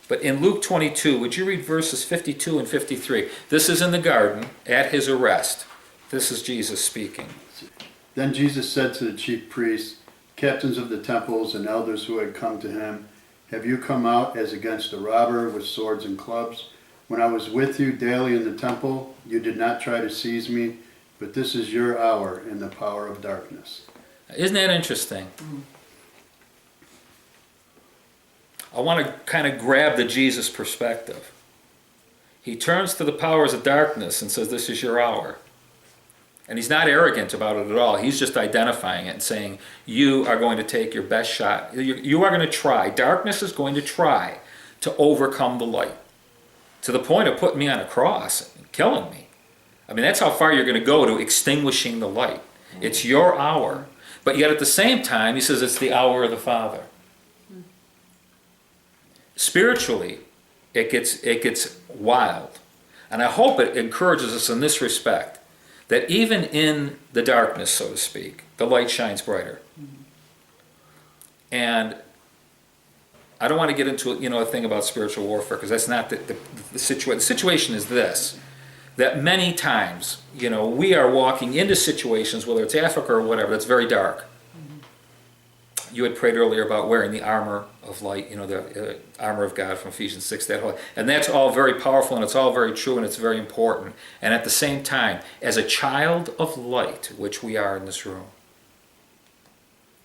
But in Luke 22, would you read verses 52 and 53? This is in the garden at his arrest. This is Jesus speaking. Then Jesus said to the chief priests, captains of the temples, and elders who had come to him, have you come out as against a robber with swords and clubs? When I was with you daily in the temple, you did not try to seize me, but this is your hour in the power of darkness. Isn't that interesting? I want to kind of grab the Jesus perspective. He turns to the powers of darkness and says, this is your hour. And he's not arrogant about it at all. He's just identifying it and saying, you are going to take your best shot. You are going to try. Darkness is going to try to overcome the light, to the point of putting me on a cross and killing me. I mean, that's how far you're going to go to extinguishing the light. It's your hour. But yet at the same time, he says it's the hour of the Father. Spiritually, it gets wild. And I hope it encourages us in this respect, that even in the darkness, so to speak, the light shines brighter. And I don't want to get into a thing about spiritual warfare, because that's not the situation. The situation is this, that many times, we are walking into situations, whether it's Africa or whatever, that's very dark. You had prayed earlier about wearing the armor of light, the armor of God from Ephesians 6, that whole, and that's all very powerful, and it's all very true, and it's very important. And at the same time, as a child of light, which we are in this room,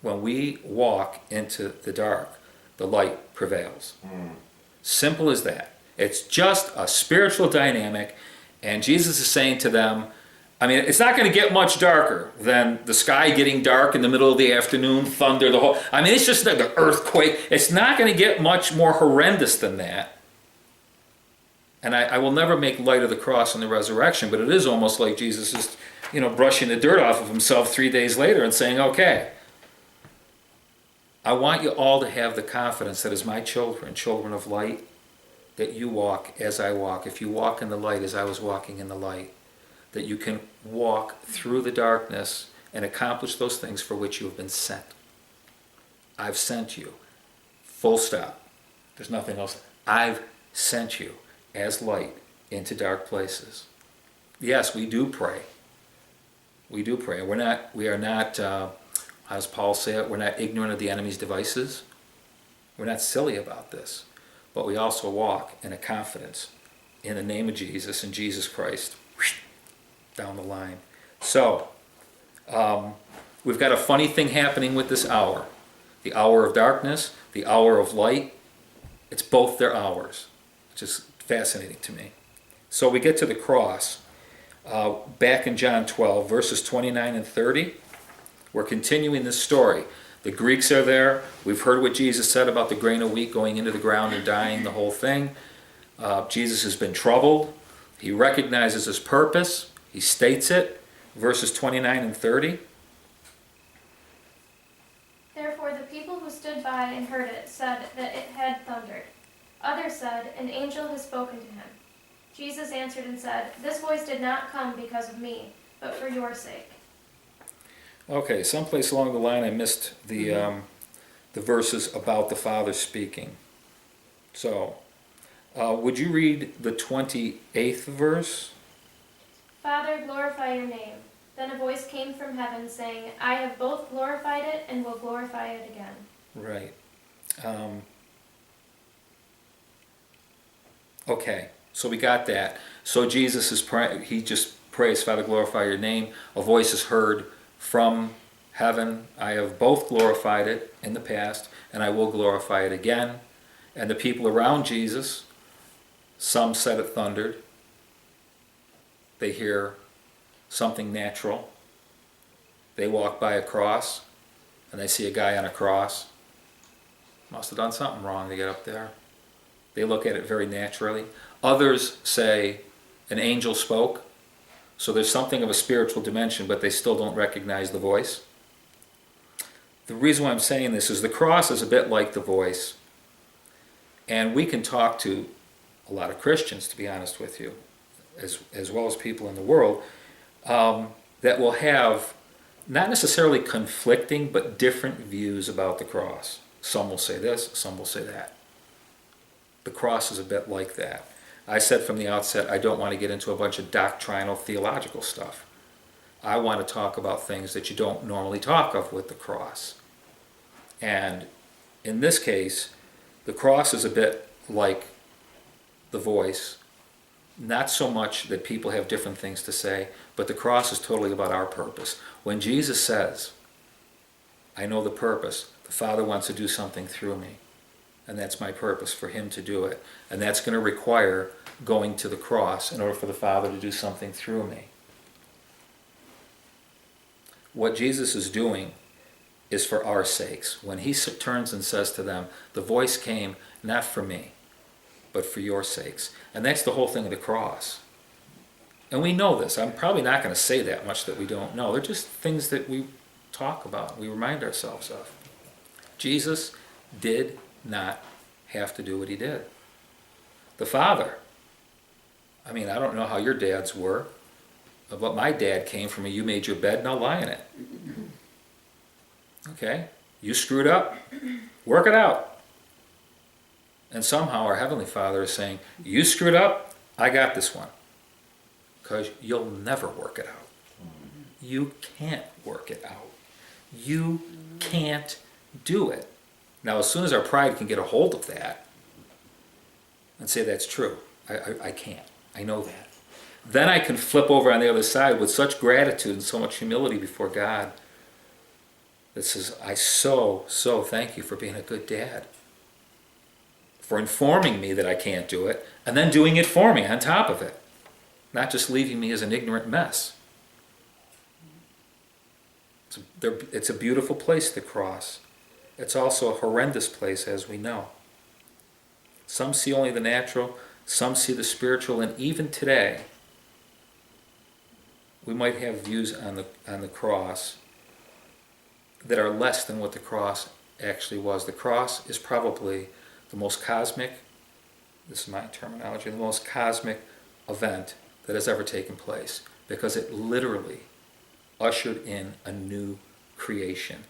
when we walk into the dark, the light prevails. Simple as that. It's just a spiritual dynamic, and Jesus is saying to them, I mean, it's not going to get much darker than the sky getting dark in the middle of the afternoon, thunder, it's just like the earthquake. It's not going to get much more horrendous than that. And I will never make light of the cross and the resurrection, but it is almost like Jesus is, brushing the dirt off of himself 3 days later and saying, okay, I want you all to have the confidence that as my children, children of light, that you walk as I walk. If you walk in the light as I was walking in the light, that you can walk through the darkness and accomplish those things for which you have been sent. I've sent you. Full stop. There's nothing else. I've sent you as light into dark places. Yes, we do pray. We do pray. We are not, how does Paul say it? We're not ignorant of the enemy's devices. We're not silly about this. But we also walk in a confidence in the name of Jesus and Jesus Christ. Down the line. So, we've got a funny thing happening with this hour. The hour of darkness, the hour of light. It's both their hours, which is fascinating to me. So we get to the cross. Back in John 12, verses 29 and 30, we're continuing this story. The Greeks are there. We've heard what Jesus said about the grain of wheat going into the ground and dying, the whole thing. Jesus has been troubled. He recognizes his purpose. He states it, verses 29 and 30. Therefore the people who stood by and heard it said that it had thundered. Others said, an angel has spoken to him. Jesus answered and said, this voice did not come because of me, but for your sake. Okay, someplace along the line I missed the verses about the Father speaking. So, would you read the 28th verse? Father, glorify your name. Then a voice came from heaven saying, I have both glorified it and will glorify it again. Right. Okay, so we got that. So Jesus is praying, he just prays, Father, glorify your name. A voice is heard from heaven. I have both glorified it in the past, and I will glorify it again. And the people around Jesus, some said it thundered. They hear something natural. They walk by a cross, and they see a guy on a cross. Must have done something wrong to get up there. They look at it very naturally. Others say an angel spoke, so there's something of a spiritual dimension, but they still don't recognize the voice. The reason why I'm saying this is the cross is a bit like the voice, and we can talk to a lot of Christians, to be honest with you, as well as people in the world, that will have not necessarily conflicting, but different views about the cross. Some will say this, some will say that. The cross is a bit like that. I said from the outset, I don't want to get into a bunch of doctrinal theological stuff. I want to talk about things that you don't normally talk of with the cross. And in this case, the cross is a bit like the voice. Not so much that people have different things to say, but the cross is totally about our purpose. When Jesus says, I know the purpose, the Father wants to do something through me. And that's my purpose, for him to do it. And that's going to require going to the cross in order for the Father to do something through me. What Jesus is doing is for our sakes. When he turns and says to them, the voice came not for me, but for your sakes. And that's the whole thing of the cross. And we know this. I'm probably not going to say that much that we don't know. They're just things that we talk about, we remind ourselves of. Jesus did not have to do what he did. The Father, I mean, I don't know how your dads were, but my dad came from a you made your bed, now lie in it. Okay? You screwed up, work it out. And somehow our Heavenly Father is saying, you screwed up, I got this one. Because you'll never work it out. You can't work it out. You can't do it. Now, as soon as our pride can get a hold of that and say that's true, I can't. I know that. Then I can flip over on the other side with such gratitude and so much humility before God that says, I so thank you for being a good dad. For informing me that I can't do it, and then doing it for me on top of it. Not just leaving me as an ignorant mess. It's a beautiful place, the cross. It's also a horrendous place, as we know. Some see only the natural, some see the spiritual, and even today, we might have views on the cross that are less than what the cross actually was. The cross is probably the most cosmic, this is my terminology, the most cosmic event that has ever taken place, because it literally ushered in a new creation.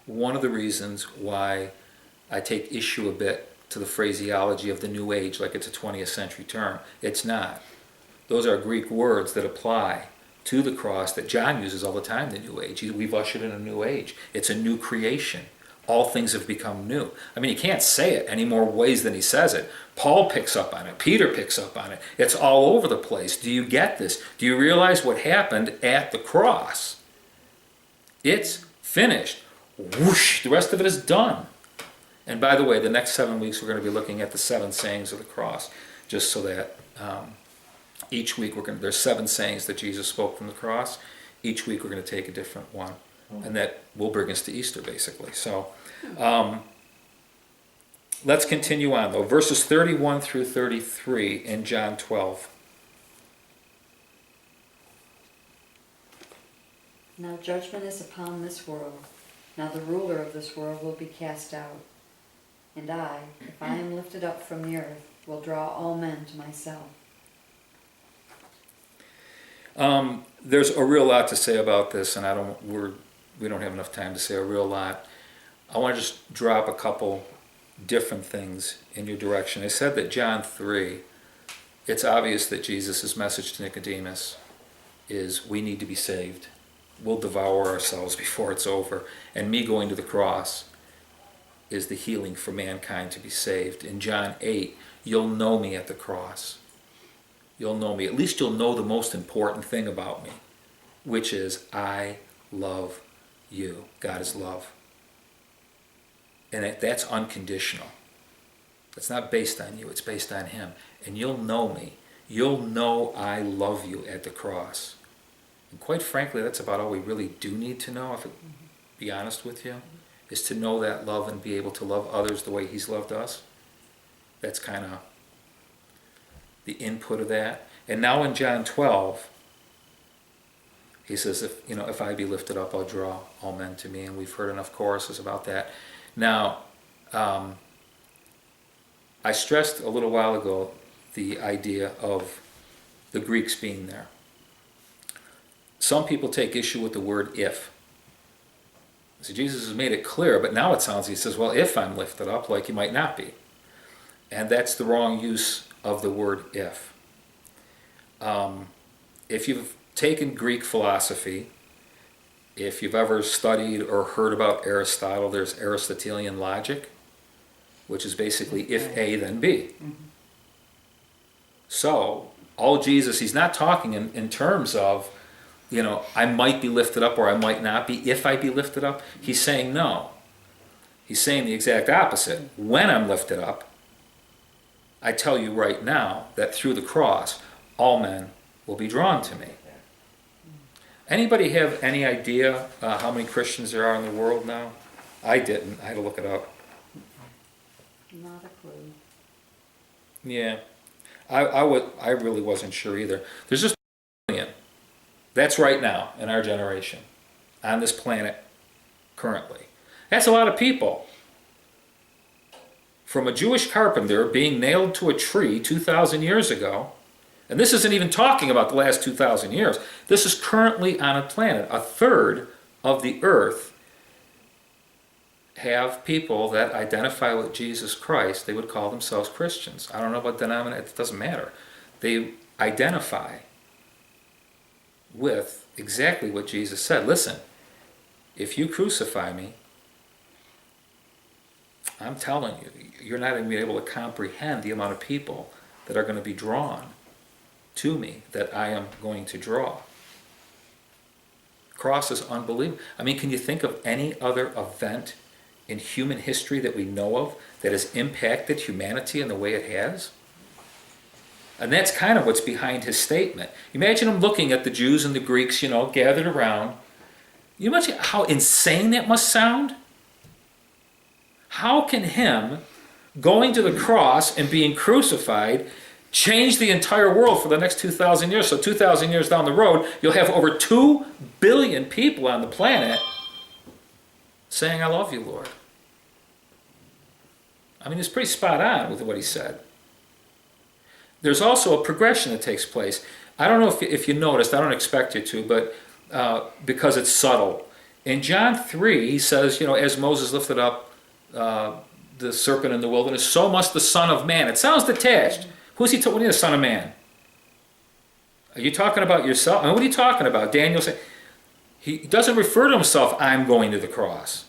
One of the reasons why I take issue a bit to the phraseology of the New Age, like it's a 20th century term, it's not. Those are Greek words that apply to the cross that John uses all the time, the New Age. We've ushered in a new age. It's a new creation. All things have become new. I mean, he can't say it any more ways than he says it. Paul picks up on it. Peter picks up on it. It's all over the place. Do you get this? Do you realize what happened at the cross? It's finished. Whoosh! The rest of it is done. And by the way, the next 7 weeks we're going to be looking at the 7 sayings of the cross, just so that each week there's 7 sayings that Jesus spoke from the cross. Each week we're going to take a different one. And that will bring us to Easter, basically. So let's continue on, though. Verses 31 through 33 in John 12. Now judgment is upon this world. Now the ruler of this world will be cast out. And I, if I am lifted up from the earth, will draw all men to myself. There's a real lot to say about this, and we don't have enough time to say a real lot. I want to just drop a couple different things in your direction. I said that John 3, it's obvious that Jesus' message to Nicodemus is we need to be saved. We'll devour ourselves before it's over. And me going to the cross is the healing for mankind to be saved. In John 8, you'll know me at the cross. You'll know me. At least you'll know the most important thing about me, which is I love you. God is love. And that's unconditional. It's not based on you. It's based on him. And you'll know me. You'll know I love you at the cross. And quite frankly, that's about all we really do need to know, if I be honest with you, is to know that love and be able to love others the way he's loved us. That's kind of the input of that. And now in John 12, he says, if I be lifted up, I'll draw all men to me. And we've heard enough choruses about that. Now, I stressed a little while ago the idea of the Greeks being there. Some people take issue with the word if. So Jesus has made it clear, but now it sounds, he says, well, if I'm lifted up, like you might not be. And that's the wrong use of the word if. If you've taken Greek philosophy, if you've ever studied or heard about Aristotle, there's Aristotelian logic, which is basically if A, then B. So, all Jesus, he's not talking in terms of, I might be lifted up or I might not be if I be lifted up. He's saying no. He's saying the exact opposite. When I'm lifted up, I tell you right now that through the cross, all men will be drawn to me. Anybody have any idea how many Christians there are in the world now? I didn't. I had to look it up. Not a clue. Yeah. I really wasn't sure either. There's just a million. That's right now in our generation, on this planet currently. That's a lot of people. From a Jewish carpenter being nailed to a tree 2,000 years ago, and this isn't even talking about the last 2,000 years, this is currently on a planet. A third of the earth have people that identify with Jesus Christ. They would call themselves Christians. I don't know about denomination, it doesn't matter. They identify with exactly what Jesus said. Listen, if you crucify me, I'm telling you, you're not going to be able to comprehend the amount of people that are going to be drawn to me that I am going to draw. Cross is unbelievable. I mean, can you think of any other event in human history that we know of that has impacted humanity in the way it has? And that's kind of what's behind his statement. Imagine him looking at the Jews and the Greeks, gathered around. You imagine how insane that must sound? How can him going to the cross and being crucified change the entire world for the next 2,000 years? So 2,000 years down the road, you'll have over 2 billion people on the planet saying, I love you, Lord. I mean, it's pretty spot on with what he said. There's also a progression that takes place. I don't know if you noticed, I don't expect you to, but because it's subtle. In John 3, he says, as Moses lifted up the serpent in the wilderness, so must the Son of Man. It sounds detached. Who's he talking? What is the Son of Man? Are you talking about yourself? I mean, what are you talking about? Daniel said, he doesn't refer to himself, I'm going to the cross.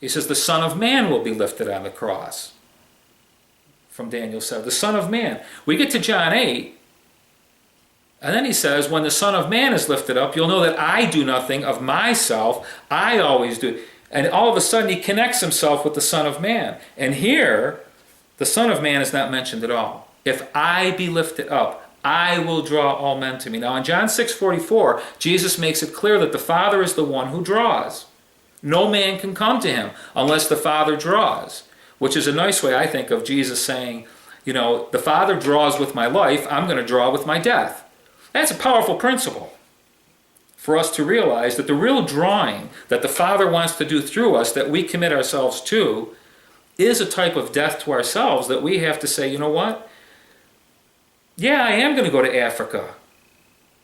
He says, the Son of Man will be lifted on the cross. From Daniel 7, the Son of Man. We get to John 8, and then he says, when the Son of Man is lifted up, you'll know that I do nothing of myself. I always do. And all of a sudden, he connects himself with the Son of Man. And here, the Son of Man is not mentioned at all. If I be lifted up, I will draw all men to me. Now, in John 6:44, Jesus makes it clear that the Father is the one who draws. No man can come to him unless the Father draws. Which is a nice way, I think, of Jesus saying, the Father draws with my life, I'm going to draw with my death. That's a powerful principle for us to realize that the real drawing that the Father wants to do through us, that we commit ourselves to, is a type of death to ourselves that we have to say, you know what? Yeah, I am going to go to Africa.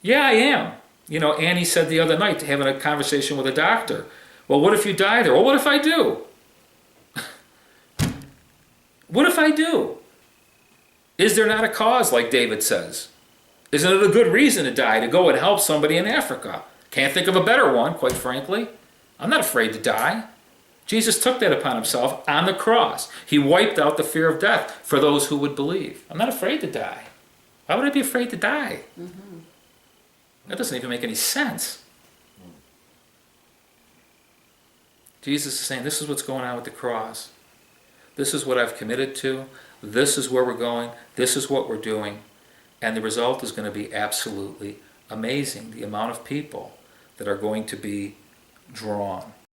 Yeah, I am. Annie said the other night, having a conversation with a doctor, well, what if you die there? Well, what if I do? What if I do? Is there not a cause, like David says? Isn't it a good reason to die, to go and help somebody in Africa? Can't think of a better one, quite frankly. I'm not afraid to die. Jesus took that upon himself on the cross. He wiped out the fear of death for those who would believe. I'm not afraid to die. Why would I be afraid to die? Mm-hmm. That doesn't even make any sense. Jesus is saying, this is what's going on with the cross. This is what I've committed to. This is where we're going. This is what we're doing. And the result is going to be absolutely amazing. The amount of people that are going to be drawn.